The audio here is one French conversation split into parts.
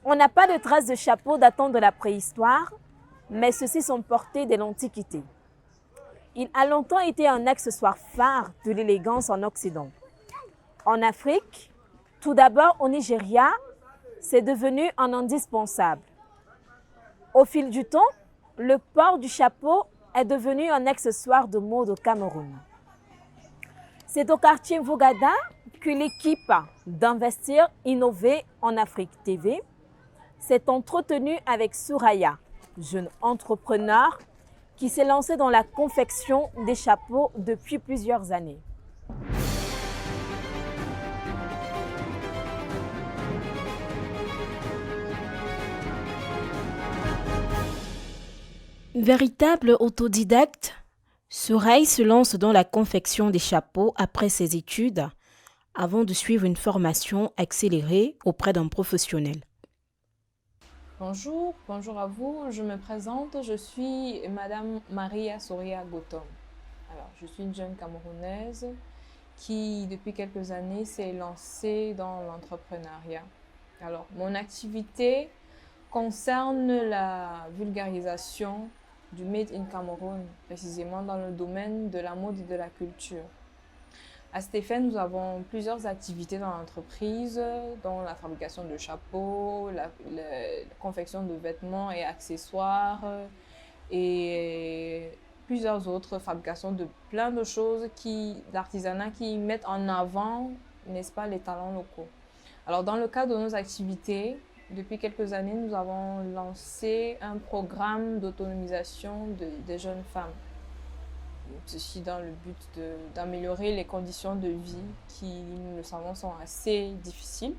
On n'a pas de traces de chapeaux datant de la préhistoire, mais ceux-ci sont portés dès l'Antiquité. Il a longtemps été un accessoire phare de l'élégance en Occident. En Afrique, tout d'abord au Nigeria, c'est devenu un indispensable. Au fil du temps, le port du chapeau est devenu un accessoire de mode au Cameroun. C'est au quartier Vogada que l'équipe d'Investir Innover en Afrique TV s'est entretenue avec Souraya, jeune entrepreneur qui s'est lancée dans la confection des chapeaux depuis plusieurs années. Véritable autodidacte, Souraï se lance dans la confection des chapeaux après ses études avant de suivre une formation accélérée auprès d'un professionnel. Bonjour à vous. Je me présente, je suis Madame Maria Soria Gotom. Alors, je suis une jeune Camerounaise qui, depuis quelques années, s'est lancée dans l'entrepreneuriat. Alors, mon activité concerne la vulgarisation du Made in Cameroun, précisément dans le domaine de la mode et de la culture. À cet effet, nous avons plusieurs activités dans l'entreprise, dont la fabrication de chapeaux, la confection de vêtements et accessoires et plusieurs autres fabrications de plein de choses d'artisanat qui mettent en avant, n'est-ce pas, les talents locaux. Alors, dans le cadre de nos activités, depuis quelques années, nous avons lancé un programme d'autonomisation des jeunes femmes. Ceci dans le but d'améliorer les conditions de vie qui, nous le savons, sont assez difficiles.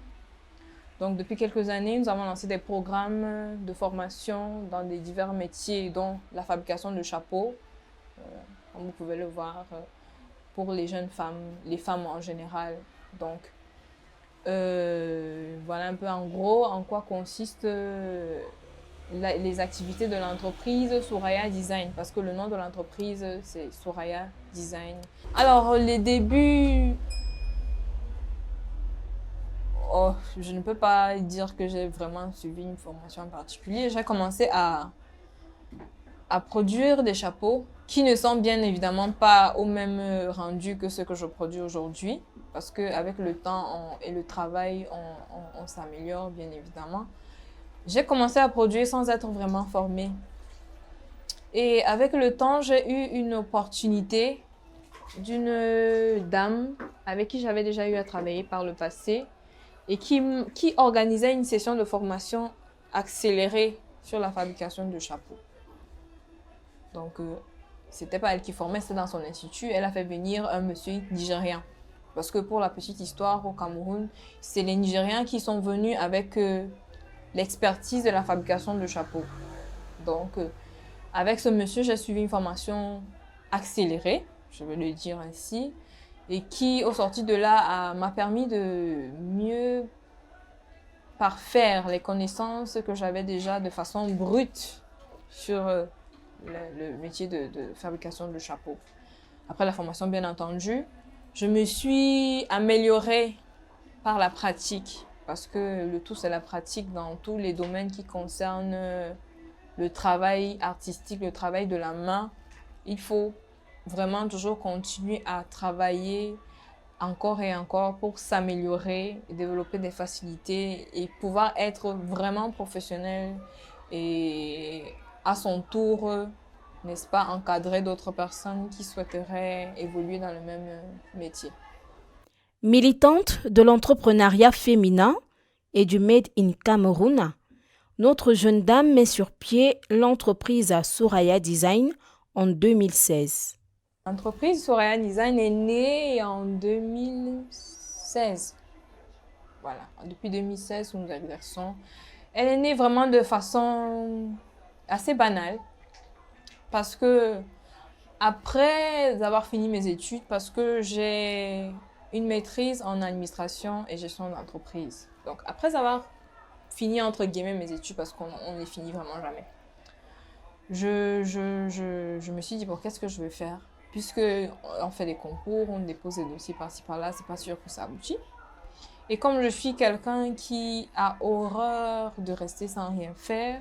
Donc, depuis quelques années, nous avons lancé des programmes de formation dans des divers métiers, dont la fabrication de chapeaux, comme vous pouvez le voir, pour les jeunes femmes, les femmes en général. Donc, voilà un peu en gros en quoi consistent les activités de l'entreprise Souraya Design, parce que le nom de l'entreprise c'est Souraya Design. Alors les débuts, je ne peux pas dire que j'ai vraiment suivi une formation en particulier. J'ai commencé à produire des chapeaux qui ne sont bien évidemment pas au même rendu que ce que je produis aujourd'hui, parce qu'avec le temps et le travail, on s'améliore bien évidemment. J'ai commencé à produire sans être vraiment formée. Et avec le temps, j'ai eu une opportunité d'une dame avec qui j'avais déjà eu à travailler par le passé et qui organisait une session de formation accélérée sur la fabrication de chapeaux. Donc, c'était pas elle qui formait, c'était dans son institut. Elle a fait venir un monsieur nigérien. Parce que pour la petite histoire, au Cameroun, c'est les Nigériens qui sont venus avec l'expertise de la fabrication de chapeaux. Donc, avec ce monsieur, j'ai suivi une formation accélérée, je vais le dire ainsi, et qui, au sorti de là, m'a permis de mieux parfaire les connaissances que j'avais déjà de façon brute sur le métier de fabrication de chapeaux. Après la formation, bien entendu, je me suis améliorée par la pratique, parce que le tout, c'est la pratique dans tous les domaines qui concernent le travail artistique, le travail de la main. Il faut vraiment toujours continuer à travailler encore et encore pour s'améliorer, développer des facilités et pouvoir être vraiment professionnel et à son tour, n'est-ce pas, encadrer d'autres personnes qui souhaiteraient évoluer dans le même métier. Militante de l'entrepreneuriat féminin et du Made in Cameroun, notre jeune dame met sur pied l'entreprise Souraya Design en 2016. L'entreprise Souraya Design est née en 2016. Voilà, depuis 2016, nous exerçons. Elle est née vraiment de façon assez banale. Parce que après avoir fini mes études, parce que j'ai une maîtrise en administration et gestion d'entreprise. Donc après avoir fini entre guillemets mes études, parce qu'on les finit vraiment jamais, je me suis dit, bon, qu'est-ce que je vais faire? Puisque on fait des concours, on dépose des dossiers par-ci par-là, c'est pas sûr que ça aboutit. Et comme je suis quelqu'un qui a horreur de rester sans rien faire,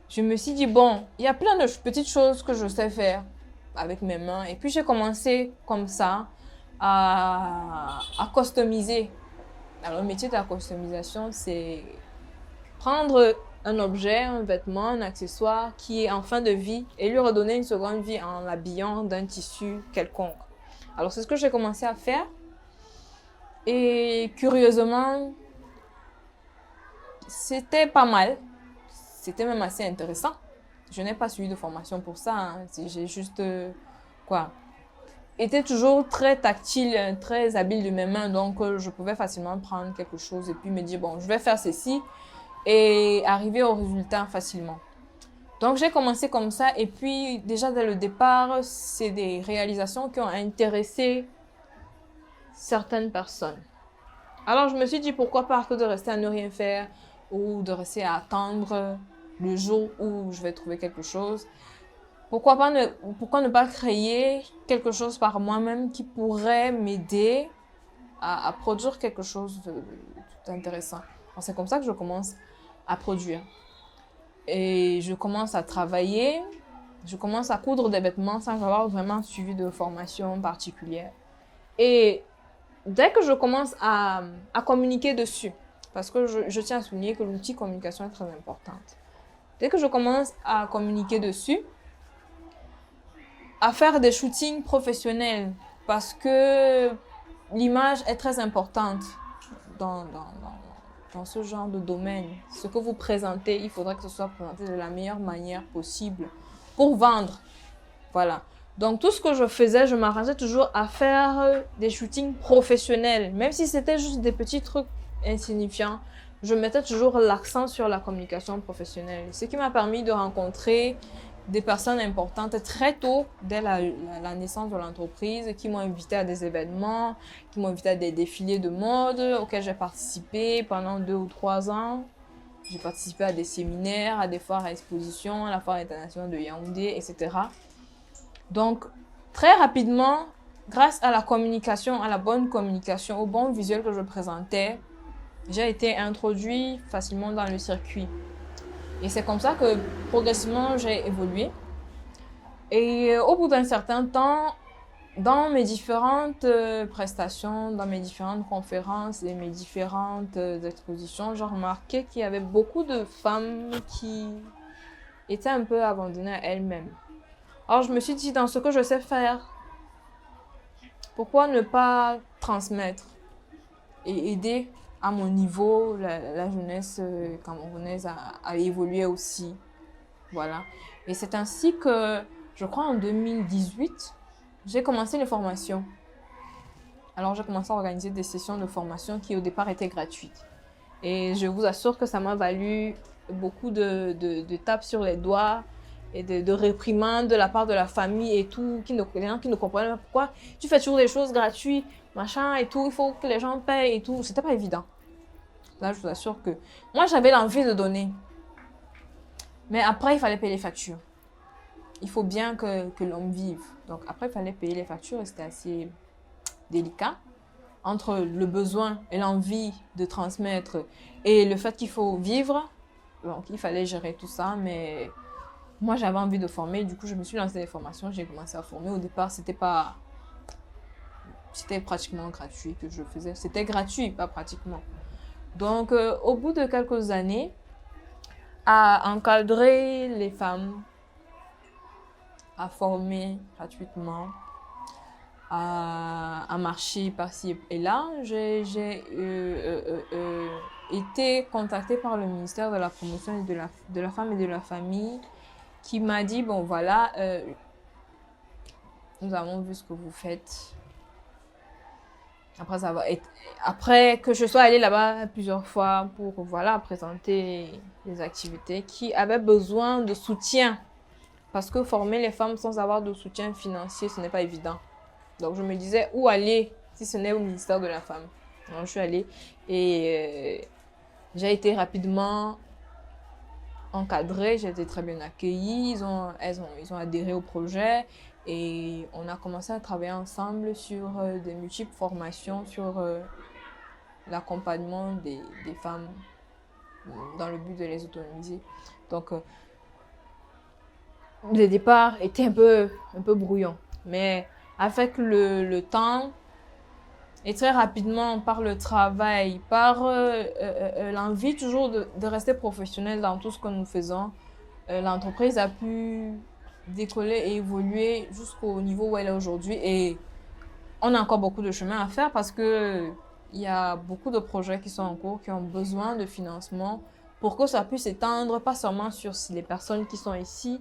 je me suis dit, bon, il y a plein de petites choses que je sais faire avec mes mains. Et puis, j'ai commencé comme ça à customiser. Alors, le métier de la customisation, c'est prendre un objet, un vêtement, un accessoire qui est en fin de vie et lui redonner une seconde vie en l'habillant d'un tissu quelconque. Alors, c'est ce que j'ai commencé à faire. Et curieusement, c'était pas mal. C'était même assez intéressant. Je n'ai pas suivi de formation pour ça. Hein. J'ai juste, été toujours très tactile, très habile de mes mains. Donc, je pouvais facilement prendre quelque chose et puis me dire, bon, je vais faire ceci et arriver au résultat facilement. Donc, j'ai commencé comme ça. Et puis, déjà, dès le départ, c'est des réalisations qui ont intéressé certaines personnes. Alors, je me suis dit, pourquoi pas que de rester à ne rien faire ou de rester à attendre le jour où je vais trouver quelque chose. Pourquoi ne pas créer quelque chose par moi-même qui pourrait m'aider à produire quelque chose d'intéressant. C'est comme ça que je commence à produire. Et je commence à travailler, je commence à coudre des vêtements sans avoir vraiment suivi de formation particulière. Et dès que je commence à communiquer dessus, parce que je tiens à souligner que l'outil communication est très important. Dès que je commence à communiquer dessus, à faire des shootings professionnels, parce que l'image est très importante dans ce genre de domaine. Ce que vous présentez, il faudrait que ce soit présenté de la meilleure manière possible pour vendre. Voilà. Donc, tout ce que je faisais, je m'arrangeais toujours à faire des shootings professionnels. Même si c'était juste des petits trucs insignifiants, je mettais toujours l'accent sur la communication professionnelle. Ce qui m'a permis de rencontrer des personnes importantes très tôt, dès la naissance de l'entreprise, qui m'ont invité à des événements, qui m'ont invité à des défilés de mode auxquels j'ai participé pendant 2 ou 3 ans. J'ai participé à des séminaires, à des foires à exposition, à la foire internationale de Yaoundé, etc. Donc, très rapidement, grâce à la communication, à la bonne communication, au bon visuel que je présentais, j'ai été introduit facilement dans le circuit. Et c'est comme ça que progressivement, j'ai évolué. Et au bout d'un certain temps, dans mes différentes prestations, dans mes différentes conférences et mes différentes expositions, j'ai remarqué qu'il y avait beaucoup de femmes qui étaient un peu abandonnées à elles-mêmes. Alors, je me suis dit, dans ce que je sais faire, pourquoi ne pas transmettre et aider à mon niveau la jeunesse camerounaise à évoluer aussi. Voilà. Et c'est ainsi que, je crois en 2018, j'ai commencé les formations. Alors, j'ai commencé à organiser des sessions de formation qui, au départ, étaient gratuites. Et je vous assure que ça m'a valu beaucoup de tapes sur les doigts et de réprimandes de la part de la famille et tout, les gens qui ne comprenaient pas pourquoi tu fais toujours des choses gratuites, machin et tout, il faut que les gens payent et tout. C'était pas évident. Là, je vous assure que moi, j'avais l'envie de donner. Mais après, il fallait payer les factures. Il faut bien que l'homme vive. Donc après, il fallait payer les factures et c'était assez délicat. Entre le besoin et l'envie de transmettre et le fait qu'il faut vivre, donc il fallait gérer tout ça. Mais moi, j'avais envie de former. Du coup, je me suis lancée dans les formations. J'ai commencé à former. Au départ, c'était pratiquement gratuit que je faisais. C'était gratuit, pas pratiquement. Donc, au bout de quelques années, à encadrer les femmes, à former gratuitement, à marcher par-ci et là, j'ai été contactée par le ministère de la Promotion et de la Femme et de la Famille qui m'a dit, bon voilà, nous avons vu ce que vous faites. Après que je sois allée là-bas plusieurs fois pour voilà, présenter les activités qui avaient besoin de soutien. Parce que former les femmes sans avoir de soutien financier, ce n'est pas évident. Donc je me disais où aller si ce n'est au ministère de la Femme. Donc je suis allée et j'ai été rapidement encadrée, j'ai été très bien accueillie. Ils ont adhéré au projet. Et on a commencé à travailler ensemble sur des multiples formations, sur l'accompagnement des femmes dans le but de les autonomiser. Donc, le départ était un peu brouillon. Mais avec le temps et très rapidement, par le travail, par l'envie toujours de rester professionnel dans tout ce que nous faisons, l'entreprise a pu décoller et évoluer jusqu'au niveau où elle est aujourd'hui. Et on a encore beaucoup de chemin à faire parce que il y a beaucoup de projets qui sont en cours, qui ont besoin de financement pour que ça puisse s'étendre, pas seulement sur les personnes qui sont ici,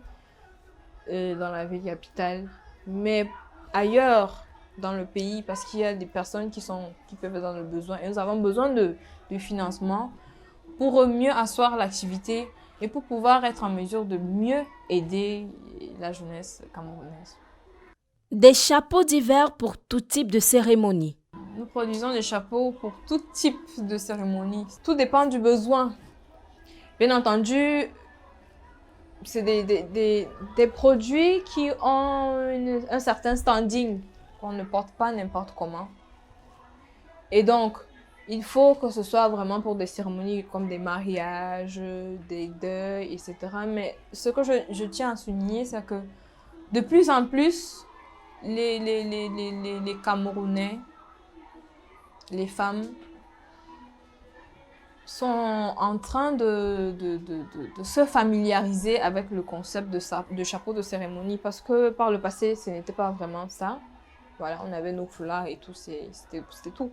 dans la ville capitale, mais ailleurs dans le pays, parce qu'il y a des personnes qui peuvent être dans le besoin. Et nous avons besoin de financement pour mieux asseoir l'activité et pour pouvoir être en mesure de mieux aider la jeunesse camerounaise. Des chapeaux divers pour tout type de cérémonie. Nous produisons des chapeaux pour tout type de cérémonie. Tout dépend du besoin. Bien entendu, c'est des produits qui ont un certain standing, qu'on ne porte pas n'importe comment. Et donc, il faut que ce soit vraiment pour des cérémonies comme des mariages, des deuils, etc. Mais ce que je tiens à souligner, c'est que de plus en plus, les Camerounais, les femmes, sont en train de se familiariser avec le concept de chapeau de cérémonie, parce que par le passé, ce n'était pas vraiment ça. Voilà, on avait nos foulards et tout, c'était tout.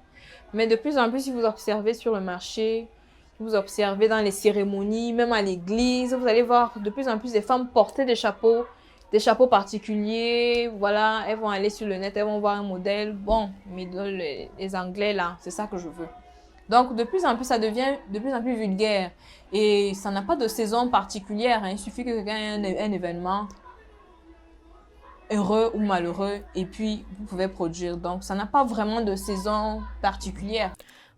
Mais de plus en plus, si vous observez sur le marché, si vous observez dans les cérémonies, même à l'église, vous allez voir de plus en plus des femmes porter des chapeaux particuliers. Voilà, elles vont aller sur le net, elles vont voir un modèle. Bon, mais les Anglais là, c'est ça que je veux. Donc, de plus en plus, ça devient de plus en plus vulgaire. Et ça n'a pas de saison particulière. Il suffit que quelqu'un ait un événement, heureux ou malheureux, et puis vous pouvez produire. Donc, ça n'a pas vraiment de saison particulière.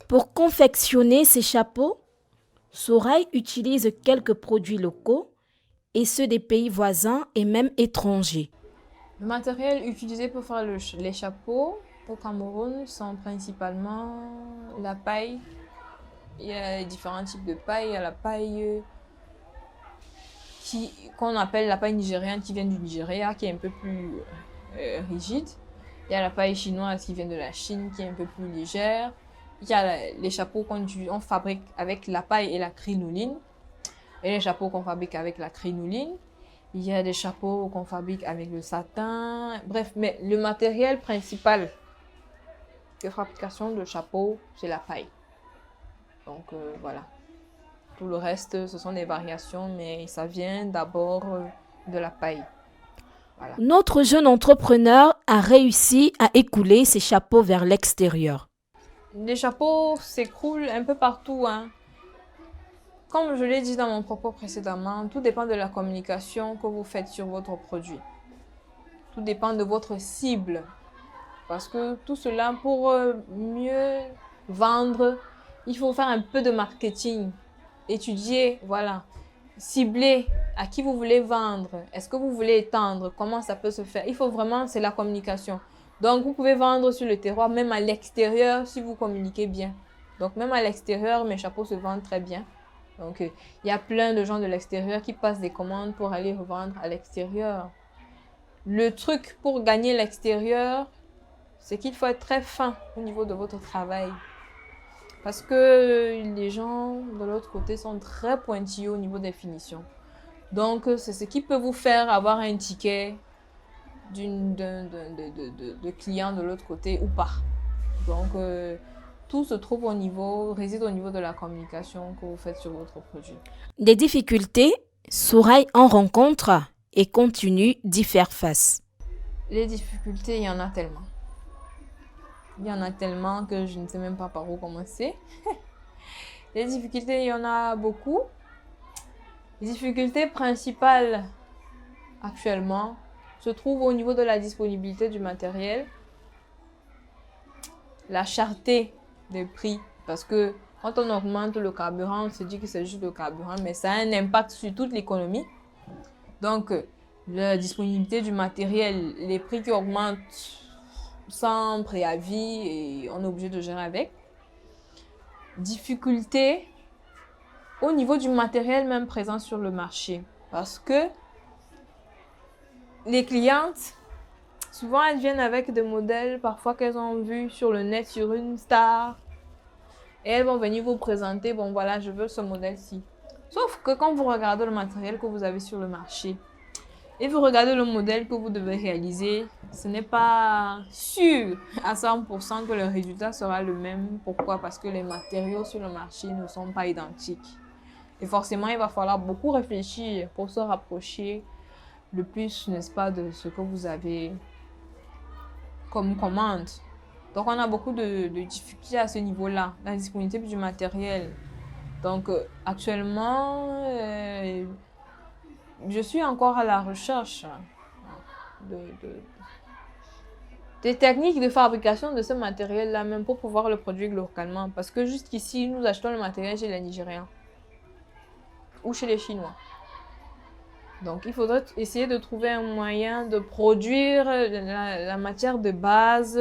Pour confectionner ces chapeaux, Souraï utilise quelques produits locaux et ceux des pays voisins et même étrangers. Le matériel utilisé pour faire les chapeaux au Cameroun sont principalement la paille. Il y a différents types de paille. Il y a la paille qu'on appelle la paille nigériane, qui vient du Nigeria, qui est un peu plus rigide. Il y a la paille chinoise qui vient de la Chine, qui est un peu plus légère. Il y a les chapeaux qu'on fabrique avec la paille et la crinoline. Et les chapeaux qu'on fabrique avec la crinoline. Il y a des chapeaux qu'on fabrique avec le satin. Bref, mais le matériel principal de fabrication de chapeaux, c'est la paille. Donc voilà. Tout le reste, ce sont des variations, mais ça vient d'abord de la paille. Voilà. Notre jeune entrepreneur a réussi à écouler ses chapeaux vers l'extérieur. Les chapeaux s'écroulent un peu partout, hein. Comme je l'ai dit dans mon propos précédemment, tout dépend de la communication que vous faites sur votre produit. Tout dépend de votre cible. Parce que tout cela, pour mieux vendre, il faut faire un peu de marketing. Étudier, voilà. Cibler à qui vous voulez vendre. Est-ce que vous voulez étendre? Comment ça peut se faire? Il faut vraiment, c'est la communication. Donc, vous pouvez vendre sur le terroir, même à l'extérieur, si vous communiquez bien. Donc, même à l'extérieur, mes chapeaux se vendent très bien. Donc, il y a plein de gens de l'extérieur qui passent des commandes pour aller revendre à l'extérieur. Le truc pour gagner l'extérieur, c'est qu'il faut être très fin au niveau de votre travail. Parce que les gens de l'autre côté sont très pointilleux au niveau des finitions. Donc, c'est ce qui peut vous faire avoir un ticket de client de l'autre côté ou pas. Donc, tout se trouve réside au niveau de la communication que vous faites sur votre produit. Des difficultés, Souraï en rencontre et continue d'y faire face. Les difficultés, il y en a tellement. Il y en a tellement que je ne sais même pas par où commencer. Les difficultés, il y en a beaucoup. Les difficultés principales actuellement se trouvent au niveau de la disponibilité du matériel, la cherté des prix, parce que quand on augmente le carburant, on se dit que c'est juste le carburant, mais ça a un impact sur toute l'économie. Donc, la disponibilité du matériel, les prix qui augmentent sans préavis et on est obligé de gérer avec. difficulté au niveau du matériel même présent sur le marché. Parce que les clientes, souvent elles viennent avec des modèles parfois qu'elles ont vus sur le net, sur une star. Et elles vont venir vous présenter, bon voilà, je veux ce modèle-ci. Sauf que quand vous regardez le matériel que vous avez sur le marché et vous regardez le modèle que vous devez réaliser, ce n'est pas sûr à 100% que le résultat sera le même. Pourquoi? Parce que les matériaux sur le marché ne sont pas identiques. Et forcément, il va falloir beaucoup réfléchir pour se rapprocher le plus, n'est-ce pas, de ce que vous avez comme commande. Donc, on a beaucoup de difficultés à ce niveau-là, la disponibilité du matériel. Donc, actuellement, je suis encore à la recherche des techniques de fabrication de ce matériel-là, même pour pouvoir le produire localement. Parce que jusqu'ici, nous achetons le matériel chez les Nigériens ou chez les Chinois. Donc, il faudrait essayer de trouver un moyen de produire la matière de base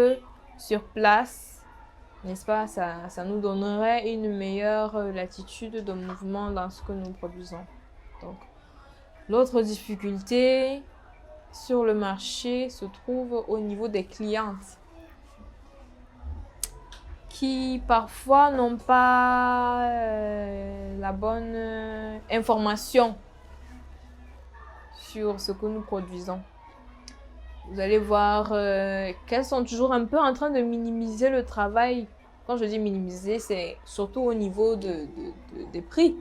sur place, n'est-ce pas? Ça nous donnerait une meilleure latitude de mouvement dans ce que nous produisons. Donc, l'autre difficulté sur le marché se trouve au niveau des clientes qui parfois n'ont pas la bonne information sur ce que nous produisons. Vous allez voir qu'elles sont toujours un peu en train de minimiser le travail. Quand je dis minimiser, c'est surtout au niveau des prix.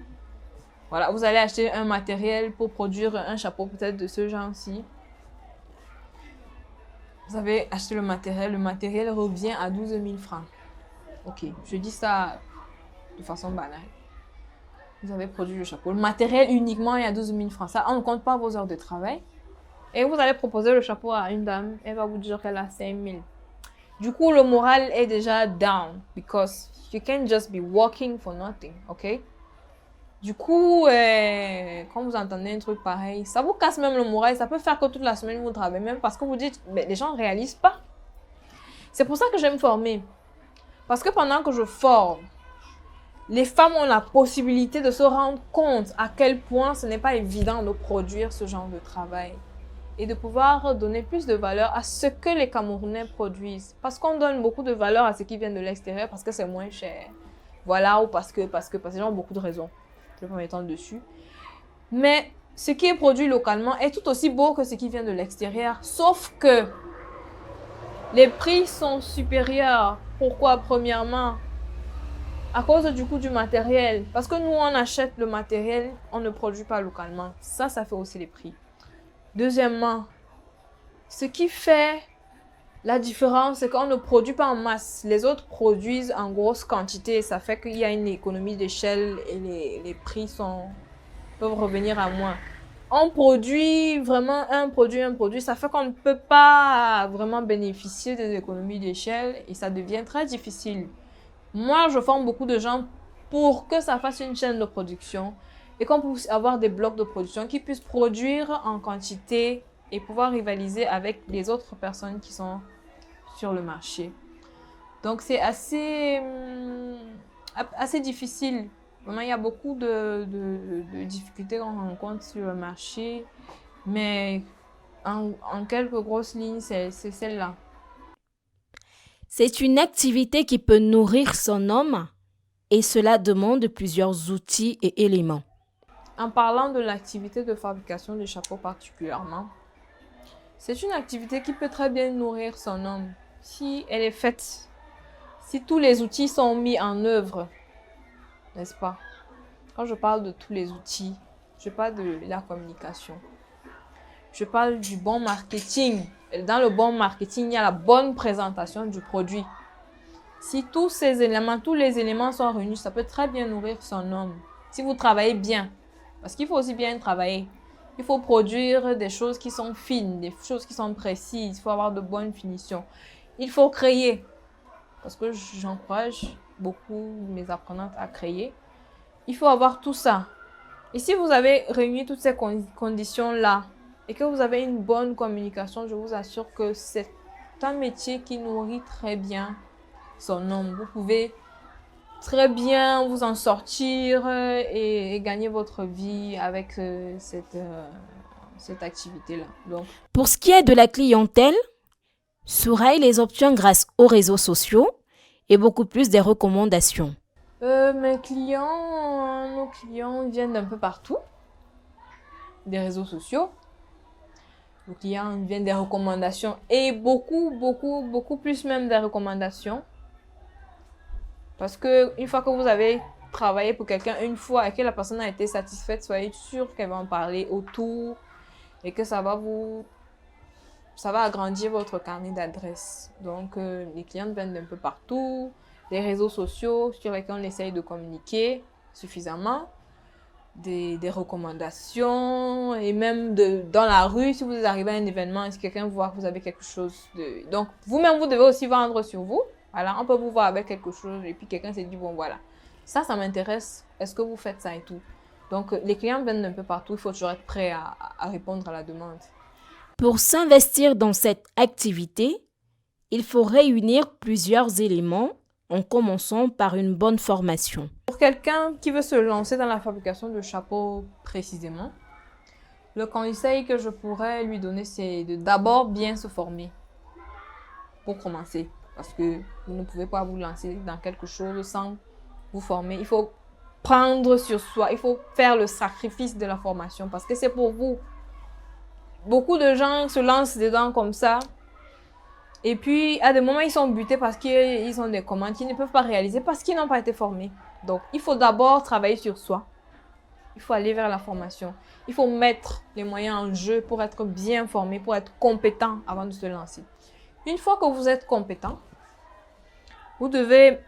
Voilà, vous allez acheter un matériel pour produire un chapeau peut-être de ce genre-ci. Vous avez acheté le matériel revient à 12 000 francs. Ok, je dis ça de façon banale. Vous avez produit le chapeau. Le matériel uniquement est à 12 000 francs. Ça, on ne compte pas vos heures de travail. Et vous allez proposer le chapeau à une dame. Elle va vous dire qu'elle a 5 000. Du coup, le moral est déjà down. Because you can't just be working for nothing. Ok? Du coup, quand vous entendez un truc pareil, ça vous casse même le moral. Ça peut faire que toute la semaine, vous travaillez même parce que vous dites, mais les gens ne réalisent pas. C'est pour ça que j'aime former. Parce que pendant que je forme, les femmes ont la possibilité de se rendre compte à quel point ce n'est pas évident de produire ce genre de travail et de pouvoir donner plus de valeur à ce que les Camerounais produisent. Parce qu'on donne beaucoup de valeur à ce qui vient de l'extérieur parce que c'est moins cher. Voilà, ou parce que les gens ont beaucoup de raisons. Je vais pas m'étendre dessus. Mais ce qui est produit localement est tout aussi beau que ce qui vient de l'extérieur. Sauf que les prix sont supérieurs. Pourquoi? Premièrement, à cause du coût du matériel. Parce que nous, on achète le matériel, on ne produit pas localement. Ça fait aussi les prix. Deuxièmement, ce qui fait la différence, c'est qu'on ne produit pas en masse. Les autres produisent en grosse quantité. Ça fait qu'il y a une économie d'échelle et les prix peuvent revenir à moins. On produit vraiment un produit. Ça fait qu'on ne peut pas vraiment bénéficier des économies d'échelle et ça devient très difficile. Moi, je forme beaucoup de gens pour que ça fasse une chaîne de production et qu'on puisse avoir des blocs de production qui puissent produire en quantité et pouvoir rivaliser avec les autres personnes qui sont sur le marché. Donc, c'est assez difficile. Vraiment, il y a beaucoup de difficultés qu'on rencontre sur le marché, mais en quelques grosses lignes, c'est celle-là. C'est une activité qui peut nourrir son homme et cela demande plusieurs outils et éléments. En parlant de l'activité de fabrication de chapeaux particulièrement, c'est une activité qui peut très bien nourrir son homme si elle est faite, si tous les outils sont mis en œuvre, n'est-ce pas? Quand je parle de tous les outils, je parle de la communication. Je parle du bon marketing. Dans le bon marketing, il y a la bonne présentation du produit. Si tous les éléments sont réunis, ça peut très bien nourrir son homme. Si vous travaillez bien, parce qu'il faut aussi bien travailler. Il faut produire des choses qui sont fines, des choses qui sont précises. Il faut avoir de bonnes finitions. Il faut créer, parce que j'encourage beaucoup mes apprenantes à créer. Il faut avoir tout ça. Et si vous avez réuni toutes ces conditions-là, et que vous avez une bonne communication, je vous assure que c'est un métier qui nourrit très bien son homme. Vous pouvez très bien vous en sortir et gagner votre vie avec cette activité-là. Donc, pour ce qui est de la clientèle, Souraï les obtient grâce aux réseaux sociaux et beaucoup plus des recommandations. nos clients viennent d'un peu partout, des réseaux sociaux. Nos clients viennent des recommandations et beaucoup plus même des recommandations. Parce que une fois que vous avez travaillé pour quelqu'un une fois et que la personne a été satisfaite, soyez sûr qu'elle va en parler autour et que ça va agrandir votre carnet d'adresses. Donc, les clients viennent d'un peu partout, des réseaux sociaux sur lesquels on essaye de communiquer suffisamment, des recommandations et même dans la rue, si vous arrivez à un événement et si quelqu'un voit que vous avez quelque chose de... Donc, vous-même, vous devez aussi vendre sur vous. Voilà, on peut vous voir avec quelque chose et puis quelqu'un s'est dit, bon voilà, ça m'intéresse, est-ce que vous faites ça et tout. Donc, les clients viennent d'un peu partout, il faut toujours être prêt à répondre à la demande. Pour s'investir dans cette activité, il faut réunir plusieurs éléments en commençant par une bonne formation. Pour quelqu'un qui veut se lancer dans la fabrication de chapeaux précisément, le conseil que je pourrais lui donner, c'est de d'abord bien se former pour commencer. Parce que vous ne pouvez pas vous lancer dans quelque chose sans vous former. Il faut prendre sur soi, il faut faire le sacrifice de la formation parce que c'est pour vous. Beaucoup de gens se lancent dedans comme ça. Et puis, à des moments, ils sont butés parce qu'ils ont des commandes qu'ils ne peuvent pas réaliser parce qu'ils n'ont pas été formés. Donc, il faut d'abord travailler sur soi. Il faut aller vers la formation. Il faut mettre les moyens en jeu pour être bien formé, pour être compétent avant de se lancer. Une fois que vous êtes compétent, vous devez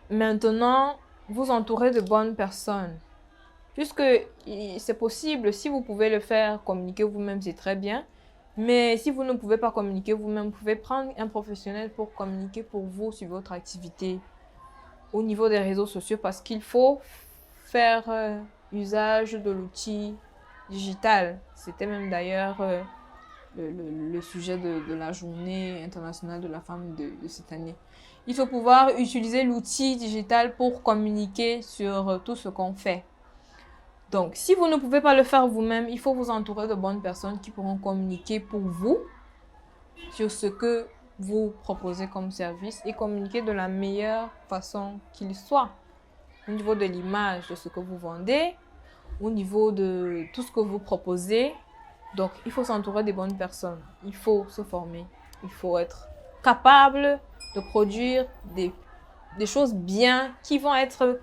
maintenant vous entourer de bonnes personnes. Puisque c'est possible, si vous pouvez le faire, communiquer vous-même, c'est très bien. Mais si vous ne pouvez pas communiquer vous-même, vous pouvez prendre un professionnel pour communiquer pour vous sur votre activité au niveau des réseaux sociaux parce qu'il faut faire usage de l'outil digital. C'était même d'ailleurs le sujet de la journée internationale de la femme de cette année. Il faut pouvoir utiliser l'outil digital pour communiquer sur tout ce qu'on fait. Donc, si vous ne pouvez pas le faire vous-même, il faut vous entourer de bonnes personnes qui pourront communiquer pour vous sur ce que vous proposez comme service et communiquer de la meilleure façon qu'il soit. Au niveau de l'image de ce que vous vendez, au niveau de tout ce que vous proposez. Donc, il faut s'entourer des bonnes personnes. Il faut se former. Il faut être capable de produire des choses bien qui vont être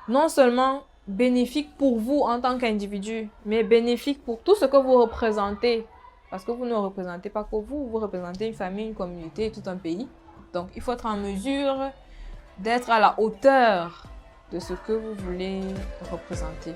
non seulement bénéfiques pour vous en tant qu'individu, mais bénéfiques pour tout ce que vous représentez. Parce que vous ne représentez pas que vous représentez une famille, une communauté, tout un pays. Donc, il faut être en mesure d'être à la hauteur de ce que vous voulez représenter.